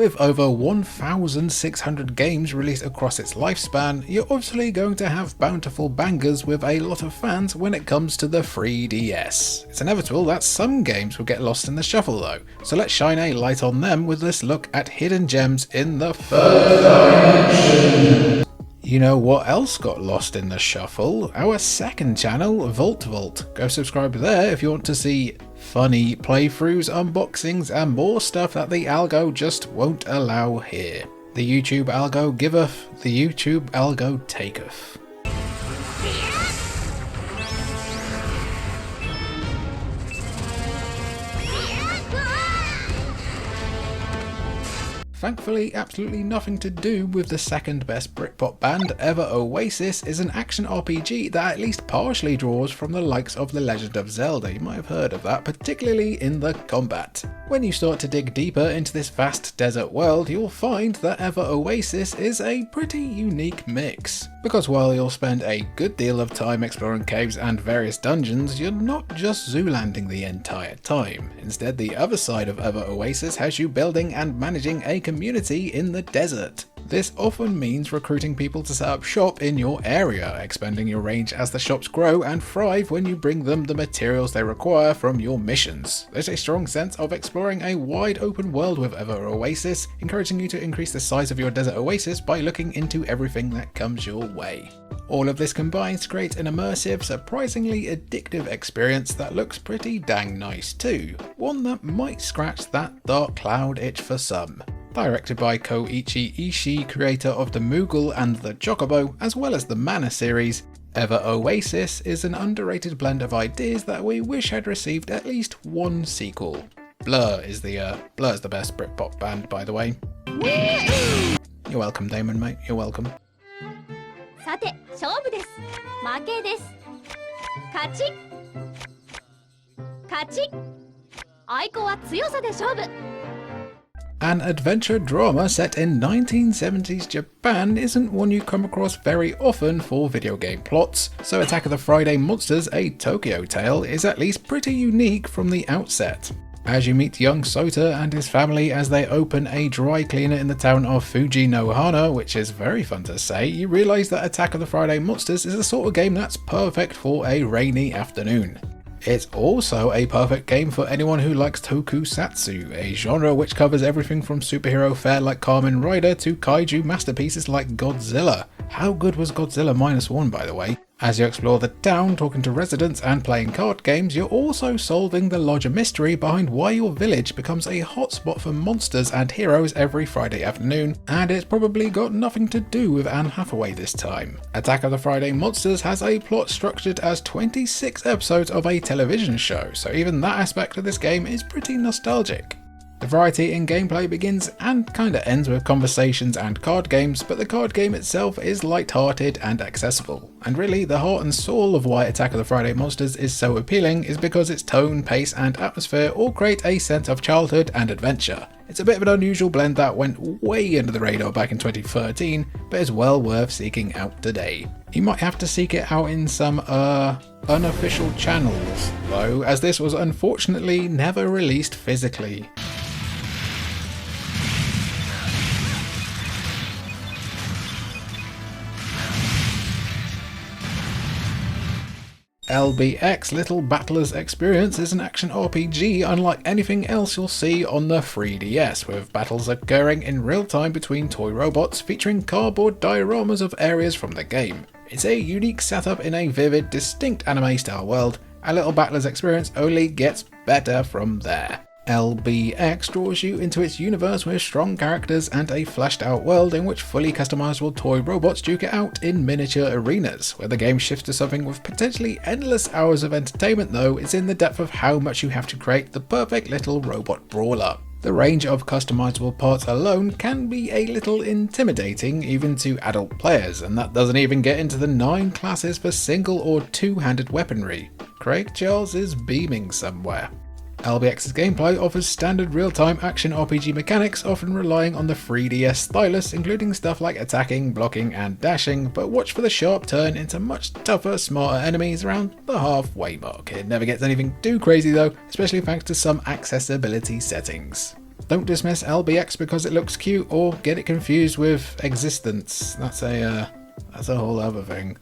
With over 1,600 games released across its lifespan, you're obviously going to have bountiful bangers with a lot of fans when it comes to the 3DS. It's inevitable that some games will get lost in the shuffle though, so let's shine a light on them with this look at hidden gems in the third dimension. You know what else got lost in the shuffle? Our second channel, Vultures. Go subscribe there if you want to see funny playthroughs, unboxings and more stuff that the algo just won't allow here. The YouTube algo giveth, the YouTube algo taketh. Thankfully, absolutely nothing to do with the second best Britpop band ever. Oasis is an action RPG that at least partially draws from the likes of The Legend of Zelda. You might have heard of that, particularly in the combat. When you start to dig deeper into this vast desert world, you'll find that Ever Oasis is a pretty unique mix. Because while you'll spend a good deal of time exploring caves and various dungeons, you're not just zoolanding the entire time. Instead, the other side of Ever Oasis has you building and managing a community in the desert. This often means recruiting people to set up shop in your area, expanding your range as the shops grow and thrive when you bring them the materials they require from your missions. There's a strong sense of exploring a wide open world with Ever Oasis, encouraging you to increase the size of your desert oasis by looking into everything that comes your way. All of this combines to create an immersive, surprisingly addictive experience that looks pretty dang nice too, one that might scratch that dark cloud itch for some. Directed by Koichi Ishii, creator of the Moogle and the Chocobo, as well as the Mana series, Ever Oasis is an underrated blend of ideas that we wish had received at least one sequel. Blur is the best Britpop band, by the way. You're welcome, Damon, mate. You're welcome. さて、勝負です。負けです。勝ち。勝ち。愛子は強さで勝負。 An adventure drama set in 1970s Japan isn't one you come across very often for video game plots, so Attack of the Friday Monsters: A Tokyo Tale is at least pretty unique from the outset. As you meet young Sota and his family as they open a dry cleaner in the town of Fuji no Hana, which is very fun to say, you realise that Attack of the Friday Monsters is the sort of game that's perfect for a rainy afternoon. It's also a perfect game for anyone who likes tokusatsu, a genre which covers everything from superhero fare like Kamen Rider to kaiju masterpieces like Godzilla. How good was Godzilla -1, by the way? As you explore the town, talking to residents and playing card games, you're also solving the larger mystery behind why your village becomes a hotspot for monsters and heroes every Friday afternoon, and it's probably got nothing to do with Anne Hathaway this time. Attack of the Friday Monsters has a plot structured as 26 episodes of a television show, so even that aspect of this game is pretty nostalgic. The variety in gameplay begins and kinda ends with conversations and card games, but the card game itself is light-hearted and accessible. And really, the heart and soul of why Attack of the Friday Monsters is so appealing is because its tone, pace and atmosphere all create a sense of childhood and adventure. It's a bit of an unusual blend that went way under the radar back in 2013, but is well worth seeking out today. You might have to seek it out in some, unofficial channels, though, as this was unfortunately never released physically. LBX Little Battlers Experience is an action RPG unlike anything else you'll see on the 3DS, with battles occurring in real time between toy robots featuring cardboard dioramas of areas from the game. It's a unique setup in a vivid, distinct anime style world, and Little Battlers Experience only gets better from there. LBX draws you into its universe with strong characters and a fleshed out world in which fully customizable toy robots duke it out in miniature arenas. Where the game shifts to something with potentially endless hours of entertainment though, is in the depth of how much you have to create the perfect little robot brawler. The range of customizable parts alone can be a little intimidating even to adult players, and that doesn't even get into the 9 classes for single or two-handed weaponry. Craig Charles is beaming somewhere. LBX's gameplay offers standard real-time action RPG mechanics, often relying on the 3DS stylus, including stuff like attacking, blocking and dashing, but watch for the sharp turn into much tougher, smarter enemies around the halfway mark. It never gets anything too crazy though, especially thanks to some accessibility settings. Don't dismiss LBX because it looks cute or get it confused with Existence. That's a whole other thing.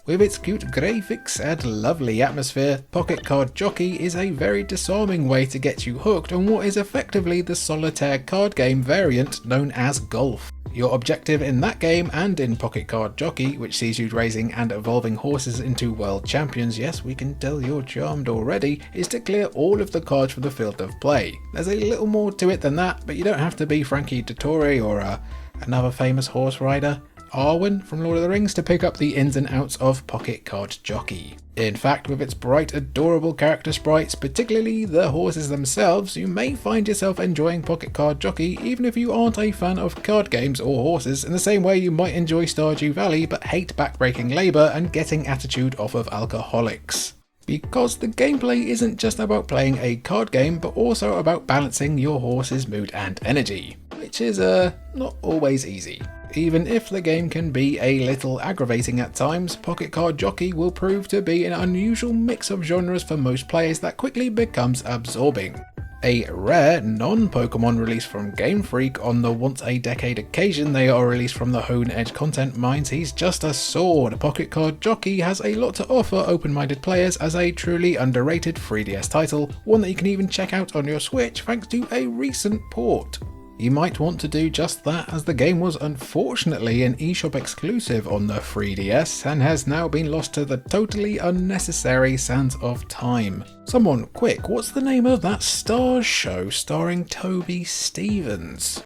With its cute graphics and lovely atmosphere, Pocket Card Jockey is a very disarming way to get you hooked on what is effectively the solitaire card game variant known as Golf. Your objective in that game and in Pocket Card Jockey, which sees you raising and evolving horses into world champions, yes, we can tell you're charmed already, is to clear all of the cards from the field of play. There's a little more to it than that, but you don't have to be Frankie Dettori or another famous horse rider, Arwen from Lord of the Rings, to pick up the ins and outs of Pocket Card Jockey. In fact, with its bright, adorable character sprites, particularly the horses themselves, you may find yourself enjoying Pocket Card Jockey even if you aren't a fan of card games or horses, in the same way you might enjoy Stardew Valley but hate backbreaking labour and getting attitude off of alcoholics. Because the gameplay isn't just about playing a card game, but also about balancing your horse's mood and energy, which is not always easy. Even if the game can be a little aggravating at times, Pocket Card Jockey will prove to be an unusual mix of genres for most players that quickly becomes absorbing. A rare non-Pokemon release from Game Freak on the once-a-decade occasion they are released from the Hone Edge content mines, he's just a sword. Pocket Card Jockey has a lot to offer open-minded players as a truly underrated 3DS title, one that you can even check out on your Switch thanks to a recent port. You might want to do just that, as the game was unfortunately an eShop exclusive on the 3DS and has now been lost to the totally unnecessary sands of time. Someone quick, what's the name of that Stars show starring Toby Stephens?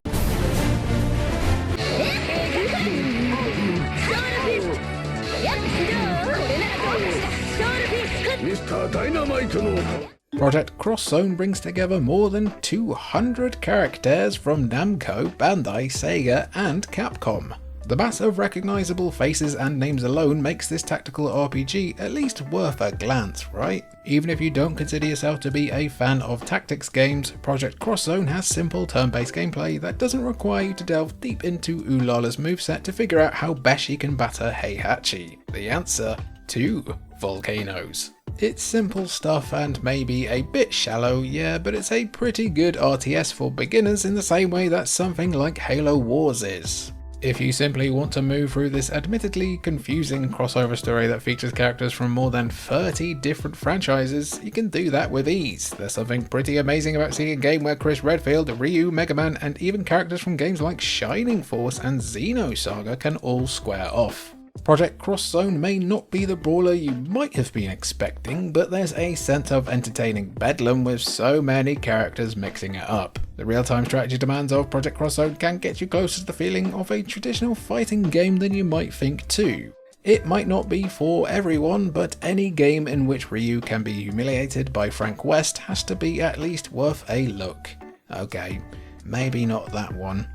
Mr. Dynamite no. Project Cross Zone brings together more than 200 characters from Namco, Bandai, Sega and Capcom. The mass of recognisable faces and names alone makes this tactical RPG at least worth a glance, right? Even if you don't consider yourself to be a fan of tactics games, Project Cross Zone has simple turn-based gameplay that doesn't require you to delve deep into Ulala's moveset to figure out how best she can batter Heihachi. The answer? 2 volcanoes. It's simple stuff and maybe a bit shallow, yeah, but it's a pretty good RTS for beginners in the same way that something like Halo Wars is. If you simply want to move through this admittedly confusing crossover story that features characters from more than 30 different franchises, you can do that with ease. There's something pretty amazing about seeing a game where Chris Redfield, Ryu, Mega Man, and even characters from games like Shining Force and Xenosaga can all square off. Project Cross Zone may not be the brawler you might have been expecting, but there's a sense of entertaining bedlam with so many characters mixing it up. The real-time strategy demands of Project Cross Zone can get you closer to the feeling of a traditional fighting game than you might think too. It might not be for everyone, but any game in which Ryu can be humiliated by Frank West has to be at least worth a look. Okay, maybe not that one.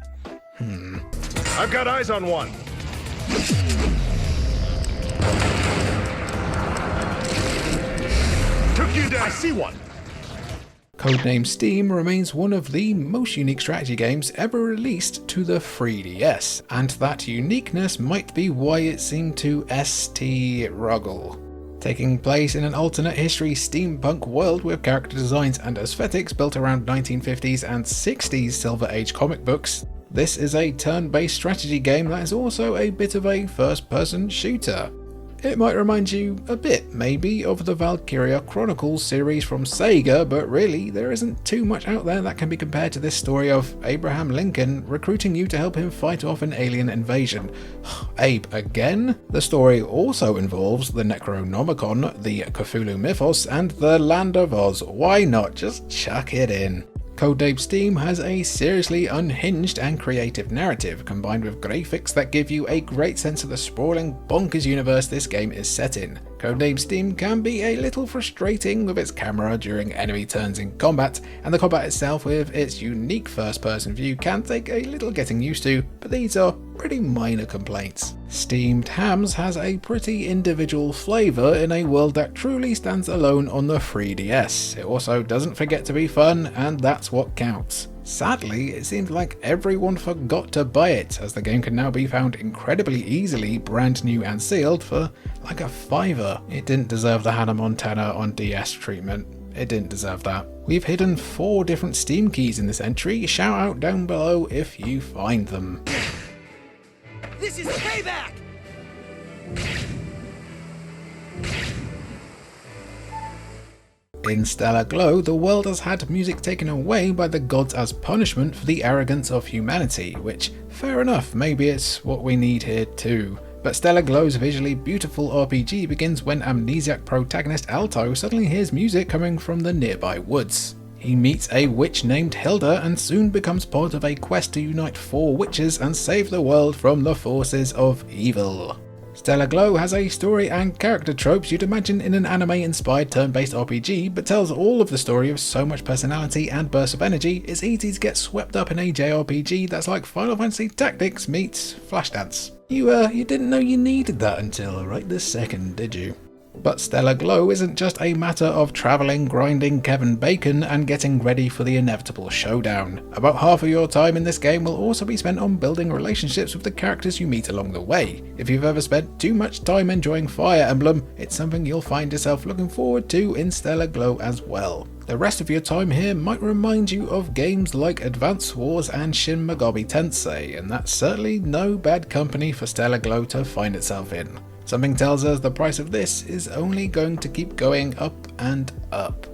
I've got eyes on one. Took you down. I see one. Codename S.T.E.A.M remains one of the most unique strategy games ever released to the 3DS, and that uniqueness might be why it seemed to struggle. Taking place in an alternate history steampunk world with character designs and aesthetics built around 1950s and 60s Silver Age comic books, this is a turn-based strategy game that is also a bit of a first-person shooter. It might remind you a bit, maybe, of the Valkyria Chronicles series from Sega, but really, there isn't too much out there that can be compared to this story of Abraham Lincoln recruiting you to help him fight off an alien invasion. Abe again? The story also involves the Necronomicon, the Cthulhu Mythos, and the Land of Oz. Why not? Just chuck it in. Codename S.T.E.A.M has a seriously unhinged and creative narrative, combined with graphics that give you a great sense of the sprawling, bonkers universe this game is set in. Codename S.T.E.A.M can be a little frustrating with its camera during enemy turns in combat, and the combat itself with its unique first-person view can take a little getting used to, but these are pretty minor complaints. Steamed Hams has a pretty individual flavour in a world that truly stands alone on the 3DS. It also doesn't forget to be fun, and that's what counts. Sadly, it seemed like everyone forgot to buy it, as the game can now be found incredibly easily, brand new and sealed, for like a $5. It didn't deserve the Hannah Montana on DS treatment. It didn't deserve that. We've hidden 4 different Steam keys in this entry. Shout out down below if you find them. This is payback! In Stellar Glow, the world has had music taken away by the gods as punishment for the arrogance of humanity, which, fair enough, maybe it's what we need here too. But Stellar Glow's visually beautiful RPG begins when amnesiac protagonist Alto suddenly hears music coming from the nearby woods. He meets a witch named Hilda and soon becomes part of a quest to unite 4 witches and save the world from the forces of evil. Stellar Glow has a story and character tropes you'd imagine in an anime-inspired turn-based RPG, but tells all of the story with so much personality and bursts of energy, it's easy to get swept up in a JRPG that's like Final Fantasy Tactics meets Flashdance. You didn't know you needed that until right this second, did you? But Stellar Glow isn't just a matter of travelling, grinding Kevin Bacon and getting ready for the inevitable showdown. About half of your time in this game will also be spent on building relationships with the characters you meet along the way. If you've ever spent too much time enjoying Fire Emblem, it's something you'll find yourself looking forward to in Stellar Glow as well. The rest of your time here might remind you of games like Advance Wars and Shin Megami Tensei, and that's certainly no bad company for Stellar Glow to find itself in. Something tells us the price of this is only going to keep going up and up.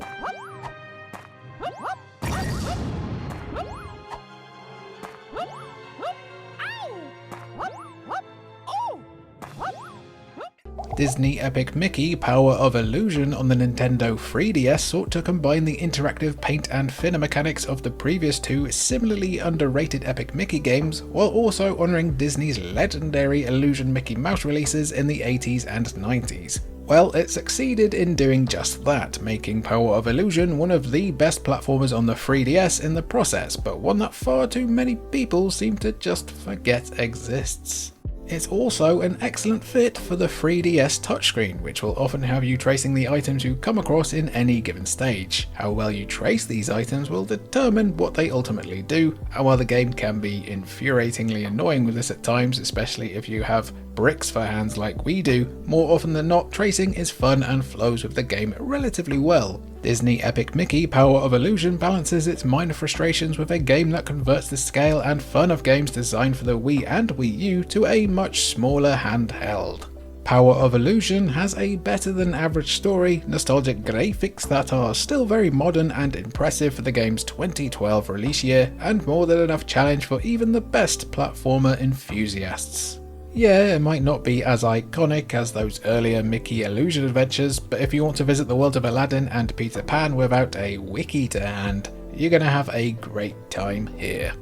Disney Epic Mickey Power of Illusion on the Nintendo 3DS sought to combine the interactive paint and thinner mechanics of the previous 2 similarly underrated Epic Mickey games, while also honouring Disney's legendary Illusion Mickey Mouse releases in the 80s and 90s. Well, it succeeded in doing just that, making Power of Illusion one of the best platformers on the 3DS in the process, but one that far too many people seem to just forget exists. It's also an excellent fit for the 3DS touchscreen, which will often have you tracing the items you come across in any given stage. How well you trace these items will determine what they ultimately do, and while the game can be infuriatingly annoying with this at times, especially if you have bricks for hands like we do, more often than not tracing is fun and flows with the game relatively well. Disney Epic Mickey Power of Illusion balances its minor frustrations with a game that converts the scale and fun of games designed for the Wii and Wii U to a much smaller handheld. Power of Illusion has a better than average story, nostalgic graphics that are still very modern and impressive for the game's 2012 release year, and more than enough challenge for even the best platformer enthusiasts. Yeah, it might not be as iconic as those earlier Mickey Illusion adventures, but if you want to visit the world of Aladdin and Peter Pan without a wiki to hand, you're gonna have a great time here.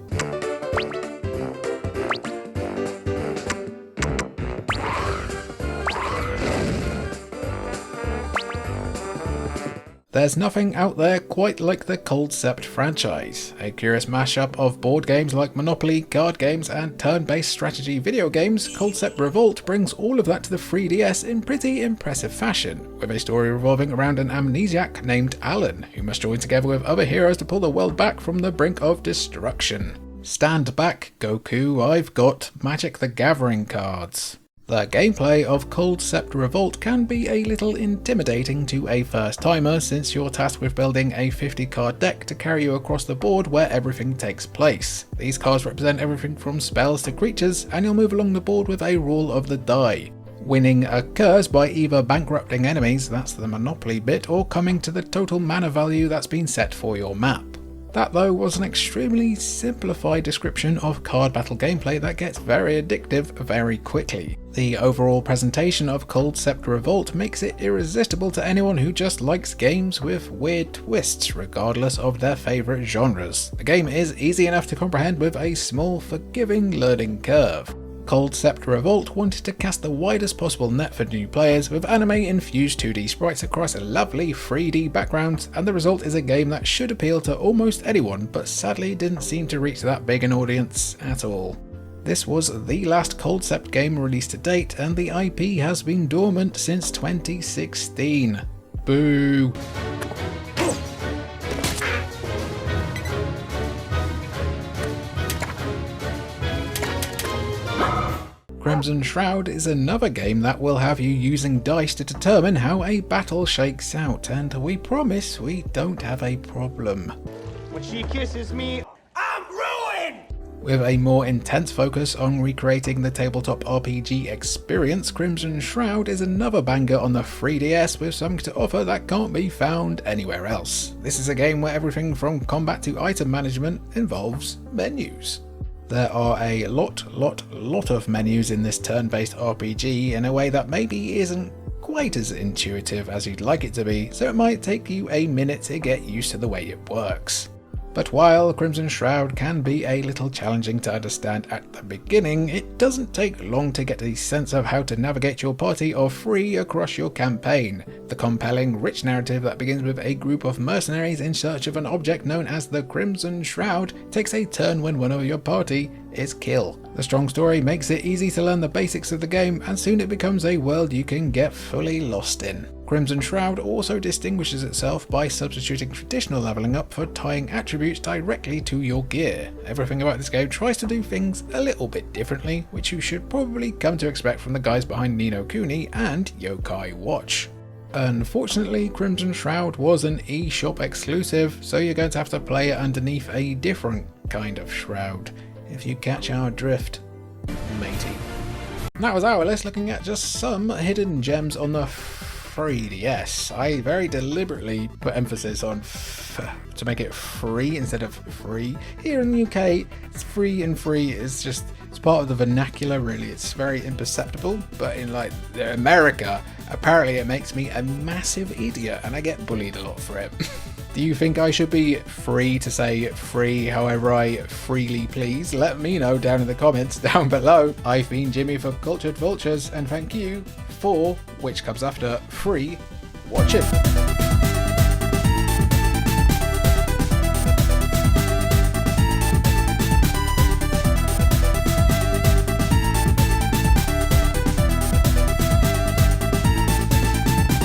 There's nothing out there quite like the Coldcept franchise, a curious mashup of board games like Monopoly, card games and turn-based strategy video games. Coldcept Revolt brings all of that to the 3DS in pretty impressive fashion, with a story revolving around an amnesiac named Alan, who must join together with other heroes to pull the world back from the brink of destruction. Stand back, Goku, I've got Magic the Gathering cards. The gameplay of Coldcept Revolt can be a little intimidating to a first timer, since you're tasked with building a 50 card deck to carry you across the board where everything takes place. These cards represent everything from spells to creatures, and you'll move along the board with a roll of the die. Winning occurs by either bankrupting enemies, that's the Monopoly bit, or coming to the total mana value that's been set for your map. That though was an extremely simplified description of card battle gameplay that gets very addictive very quickly. The overall presentation of Coldcept Revolt makes it irresistible to anyone who just likes games with weird twists regardless of their favourite genres. The game is easy enough to comprehend with a small forgiving learning curve. Coldcept Revolt wanted to cast the widest possible net for new players with anime-infused 2D sprites across lovely 3D backgrounds, and the result is a game that should appeal to almost anyone, but sadly didn't seem to reach that big an audience at all. This was the last Coldcept game released to date, and the IP has been dormant since 2016. Boo! Crimson Shroud is another game that will have you using dice to determine how a battle shakes out, and we promise we don't have a problem. When she kisses me, I'm ruined! With a more intense focus on recreating the tabletop RPG experience, Crimson Shroud is another banger on the 3DS with something to offer that can't be found anywhere else. This is a game where everything from combat to item management involves menus. There are a lot of menus in this turn-based RPG in a way that maybe isn't quite as intuitive as you'd like it to be, so it might take you a minute to get used to the way it works. But while Crimson Shroud can be a little challenging to understand at the beginning, it doesn't take long to get a sense of how to navigate your party of 3 across your campaign. The compelling, rich narrative that begins with a group of mercenaries in search of an object known as the Crimson Shroud takes a turn when one of your party is killed. The strong story makes it easy to learn the basics of the game, and soon it becomes a world you can get fully lost in. Crimson Shroud also distinguishes itself by substituting traditional leveling up for tying attributes directly to your gear. Everything about this game tries to do things a little bit differently, which you should probably come to expect from the guys behind Ni no Kuni and Yokai Watch. Unfortunately, Crimson Shroud was an eShop exclusive, so you're going to have to play it underneath a different kind of shroud, if you catch our drift, matey. That was our list looking at just some hidden gems on the 3DS. I very deliberately put emphasis on to make it free instead of free. Here in the UK, it's free, and free is just, it's part of the vernacular really. It's very imperceptible, but in like America, apparently it makes me a massive idiot and I get bullied a lot for it. Do you think I should be free to say free however I freely please? Let me know down in the comments down below. I've been Jimmy for Cultured Vultures, and thank you for, which comes after, free watching.